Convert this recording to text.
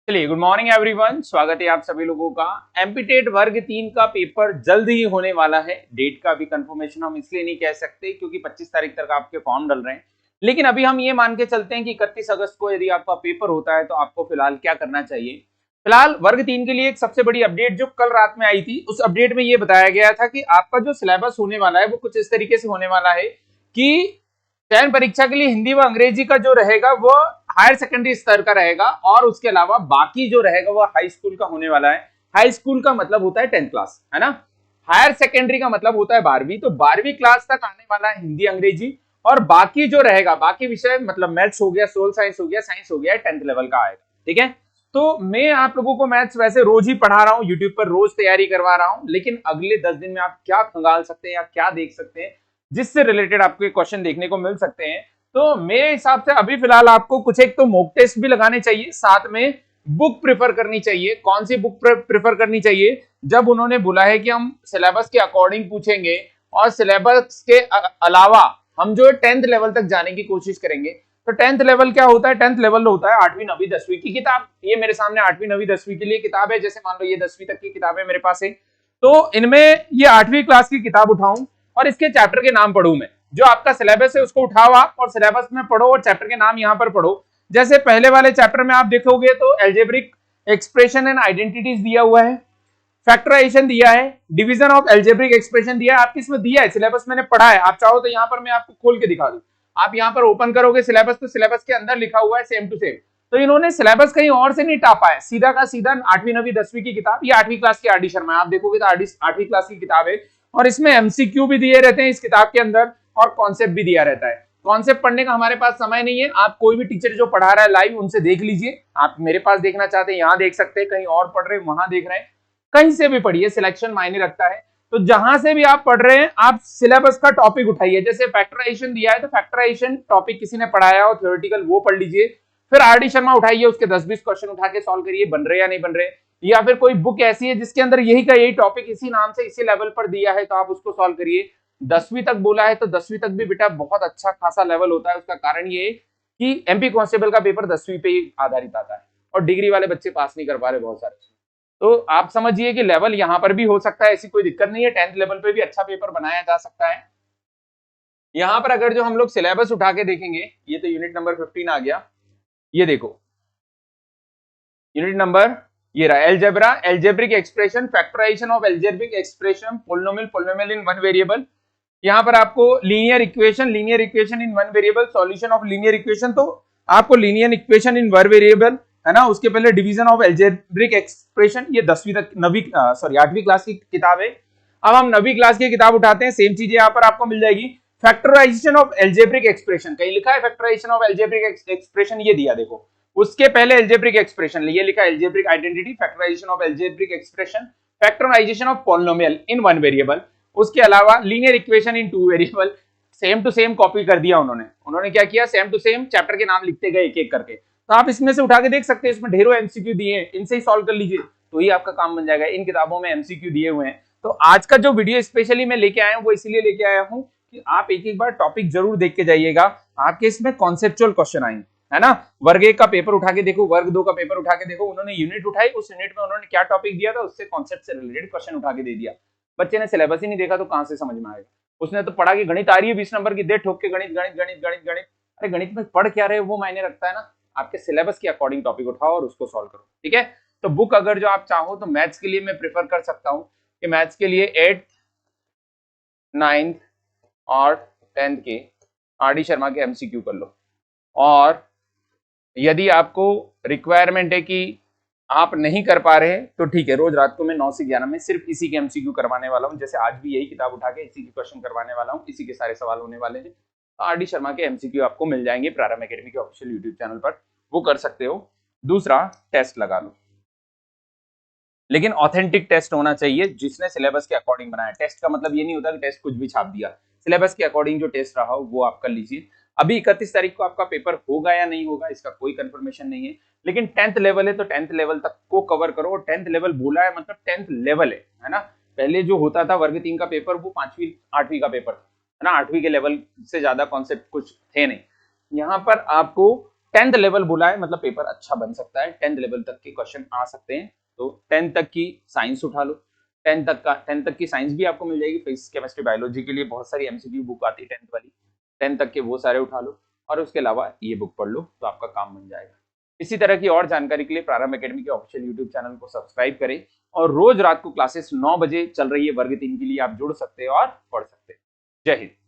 चलिए, good morning everyone. स्वागत है आप सभी लोगों का। एमपीटेट वर्ग 3 का पेपर जल्द ही होने वाला है। डेट का भी कंफर्मेशन हम इसलिए नहीं कह सकते क्योंकि 25 तारीख तक आपके फॉर्म डल रहे हैं, लेकिन अभी हम ये मान के चलते हैं कि 31 अगस्त को यदि आपका पेपर होता है तो आपको फिलहाल क्या करना चाहिए। फिलहाल वर्ग 3 के लिए एक सबसे बड़ी अपडेट जो कल रात में आई थी, उस अपडेट में ये बताया गया था कि आपका जो सिलेबस होने वाला है वो कुछ इस तरीके से होने वाला है कि चयन परीक्षा के लिए हिंदी व अंग्रेजी का जो रहेगा वो हायर सेकेंडरी स्तर का रहेगा और उसके अलावा बाकी जो रहेगा वो हाई स्कूल का होने वाला है। हाई स्कूल का मतलब होता है 10th क्लास, है ना। हायर सेकेंडरी का मतलब होता है 12वीं, तो 12वीं क्लास तक आने वाला है हिंदी अंग्रेजी, और बाकी जो रहेगा बाकी विषय मतलब मैथ्स हो गया, सोशल साइंस हो गया, साइंस हो गया, 10th लेवल का आएगा। ठीक है, तो मैं आप लोगों को मैथ्स वैसे रोज ही पढ़ा रहा हूँ, यूट्यूब पर रोज तैयारी करवा रहा हूँ, लेकिन अगले 10 दिन में आप क्या खंगाल सकते हैं या क्या देख सकते हैं जिससे रिलेटेड आपको क्वेश्चन देखने को मिल सकते हैं। तो मेरे हिसाब से अभी फिलहाल आपको कुछ एक तो मॉक टेस्ट भी लगाने चाहिए, साथ में बुक प्रेफर करनी चाहिए। कौन सी बुक प्रेफर करनी चाहिए? जब उन्होंने बोला है कि हम सिलेबस के अकॉर्डिंग पूछेंगे और सिलेबस के अलावा हम जो 10th लेवल तक जाने की कोशिश करेंगे। तो 10th लेवल क्या होता है? 10th लेवल होता है 8वीं 9वीं 10वीं की किताब। ये मेरे सामने 8वीं 9वीं 10वीं के लिए किताब है। जैसे मान लो ये 10वीं तक की किताब है मेरे पास है, तो इनमें ये 8वीं क्लास की किताब उठाऊं और इसके चैप्टर के नाम पढ़ूं। मैं जो आपका सिलेबस है उसको उठाओ आप और सिलेबस में पढ़ो और चैप्टर के नाम यहां पर पढ़ो। जैसे पहले वाले चैप्टर में आप देखोगे तो एल्जेब्रिक एक्सप्रेशन एंड आइडेंटिटीज दिया हुआ है, फैक्टराइजेशन दिया है, डिवीजन ऑफ एल्जेब्रिक एक्सप्रेशन दिया है। आपकी इसमें दिया है, सिलेबस मैंने पढ़ा है। आप चाहो तो यहाँ पर मैं आपको खोल के दिखा दूं। आप यहाँ पर ओपन करोगे सिलेबस तो सिलेबस के अंदर लिखा हुआ है सेम टू सेम। तो इन्होंने सिलेबस कहीं और से नहीं टापा है, सीधा का सीधा 8वीं 9वीं 10वीं की किताब। ये 8वीं क्लास की आर डी शर्मा, आप देखोगे तो 8वीं क्लास की किताब है और इसमें एमसीक्यू भी दिए रहते हैं इस किताब के अंदर और कॉन्सेप्ट भी दिया रहता है। कॉन्सेप्ट पढ़ने का हमारे पास समय नहीं है, आप कोई भी टीचर जो पढ़ा रहा है लाइव उनसे देख लीजिए। आप मेरे पास देखना चाहते हैं यहाँ देख सकते हैं, कहीं और पढ़ रहे हैं वहां देख रहे हैं, कहीं से भी पढ़िए, सिलेक्शन मायने रखता है। तो जहां से भी आप पढ़ रहे हैं आप सिलेबस का टॉपिक उठाइए। जैसे फैक्टराइजेशन दिया है तो फैक्टराइजेशन टॉपिक किसी ने पढ़ाया हो थ्योरेटिकल, वो पढ़ लीजिए। फिर आर डी शर्मा उठाइए, उसके 10-20 क्वेश्चन उठा के सॉल्व करिए, बन रहे या नहीं बन रहे। या फिर कोई बुक ऐसी है जिसके अंदर यही का यही टॉपिक इसी नाम से इसी लेवल पर दिया है तो आप उसको सॉल्व करिए। 10वीं तक बोला है तो 10वीं तक भी बेटा बहुत अच्छा खासा लेवल होता है। उसका कारण ये कि एमपी कांस्टेबल का पेपर 10वीं पे ही आधारित आता है और डिग्री वाले बच्चे पास नहीं कर पा रहे बहुत सारे। तो आप समझिए कि लेवल यहां पर भी हो सकता है, ऐसी कोई दिक्कत नहीं है। 10th लेवल पे भी अच्छा पेपर बनाया जा सकता है। यहां पर अगर जो हम लोग सिलेबस उठा के देखेंगे, ये तो यूनिट नंबर 15 आ गया। ये देखो यूनिट नंबर ये रहा, algebra, algebraic expression, factorisation of algebraic expression, polynomial, polynomial in one variable. यहाँ पर आपको linear equation, linear equation in one variable, solution of linear equation. तो आपको linear equation in one variable है ना, उसके पहले डिवीजन ऑफ एल्जेब्रिक एक्सप्रेशन। ये 10वीं तक 8वीं क्लास की किताब है। अब हम 9वीं क्लास की किताब उठाते हैं, सेम चीजें यहाँ पर आपको मिल जाएगी। फैक्टराइजेशन ऑफ एल्जेब्रिक एक्सप्रेशन, कहीं लिखा है फैक्टराइजेशन ऑफ एल्जेब्रिक एक्सप्रेशन? ये दिया देखो। उसके पहले एल्जेब्रिक एक्सप्रेशन ये लिखा algebraic identity, factorisation of algebraic expression, factorisation of polynomial in one variable. उसके अलावा linear equation in two variable. Same to same copy कर दिया उन्होंने क्या किया, सेम टू सेम चैप्टर के नाम लिखते गए एक एक करके। तो आप इसमें से उठा के देख सकते हैं, इसमें ढेरों एमसीक्यू दिए हैं, इनसे ही सॉल्व कर लीजिए तो ही आपका काम बन जाएगा। इन किताबों में एमसीक्यू दिए हुए हैं। तो आज का जो वीडियो स्पेशली मैं लेके आया हूं वो इसलिए लेके आया हूं कि आप एक एक बार टॉपिक जरूर देख के जाइएगा। आपके इसमें कॉन्सेप्चुअल क्वेश्चन आएंगे, है ना। वर्ग 1 का पेपर उठा के देखो, वर्ग 2 का पेपर उठा के देखो, उन्होंने यूनिट उठाई, उस यूनिट में उन्होंने क्या टॉपिक दिया था उससे कॉन्सेप्ट से रिलेटेड क्वेश्चन उठा के दे दिया। बच्चे ने सिलेबस ही नहीं देखा तो कहां से समझ में आएगा। उसने तो पढ़ा कि गणित आ रही है 20 नंबर की, दे ठोक के गणित गणित गणित गणित गणित। अरे गणित में पढ़ क्या रहे वो मायने रखता है ना। आपके सिलेबस के अकॉर्डिंग टॉपिक उठाओ और उसको सॉल्व करो, ठीक है। तो बुक अगर जो आप चाहो तो मैथ्स के लिए मैं प्रेफर कर सकता हूं कि मैथ्स के लिए 8th 9th और 10th के आर डी शर्मा के एमसीक्यू कर लो। और यदि आपको रिक्वायरमेंट है कि आप नहीं कर पा रहे तो ठीक है, रोज रात को मैं 9 से 11 में सिर्फ इसी के एमसीक्यू करवाने वाला हूं। जैसे आज भी यही किताब उठा के इसी के क्वेश्चन करवाने वाला हूं, इसी के सारे सवाल होने वाले हैं। आर डी शर्मा के एमसीक्यू आपको मिल जाएंगे प्रारंभ एकेडमी के ऑफिशियल यूट्यूब चैनल पर, वो कर सकते हो। दूसरा, टेस्ट लगा लो, लेकिन ऑथेंटिक टेस्ट होना चाहिए जिसने सिलेबस के अकॉर्डिंग बनाया। टेस्ट का मतलब ये नहीं होता कि टेस्ट कुछ भी छाप दिया, सिलेबस के अकॉर्डिंग जो टेस्ट रहा हो वो आप कर लीजिए। अभी 31 तारीख को आपका पेपर होगा या नहीं होगा इसका कोई कंफर्मेशन नहीं है, लेकिन 10th लेवल है तो 10th लेवल तक को कवर करो। और 10th लेवल बोला है मतलब 10th लेवल है ना। पहले जो होता था वर्ग 3 का पेपर वो 5वीं 8वीं का पेपर है ना, 8वीं के लेवल से ज्यादा कॉन्सेप्ट कुछ थे नहीं। यहाँ पर आपको 10th लेवल बोला है, मतलब पेपर अच्छा बन सकता है, 10th लेवल तक के क्वेश्चन आ सकते हैं। तो 10th तक की साइंस उठा लो, 10th तक की साइंस भी आपको मिल जाएगी, फिजिक्स केमिस्ट्री बायोलॉजी के लिए बहुत सारी एमसीक्यू बुक आती है 10th वाली, 10th तक के वो सारे उठा लो और उसके अलावा ये बुक पढ़ लो, तो आपका काम बन जाएगा। इसी तरह की और जानकारी के लिए प्रारंभ एकेडमी के ऑफिशियल यूट्यूब चैनल को सब्सक्राइब करें और रोज रात को क्लासेस 9 बजे चल रही है वर्ग 3 के लिए, आप जुड़ सकते हैं और पढ़ सकते हैं। जय हिंद।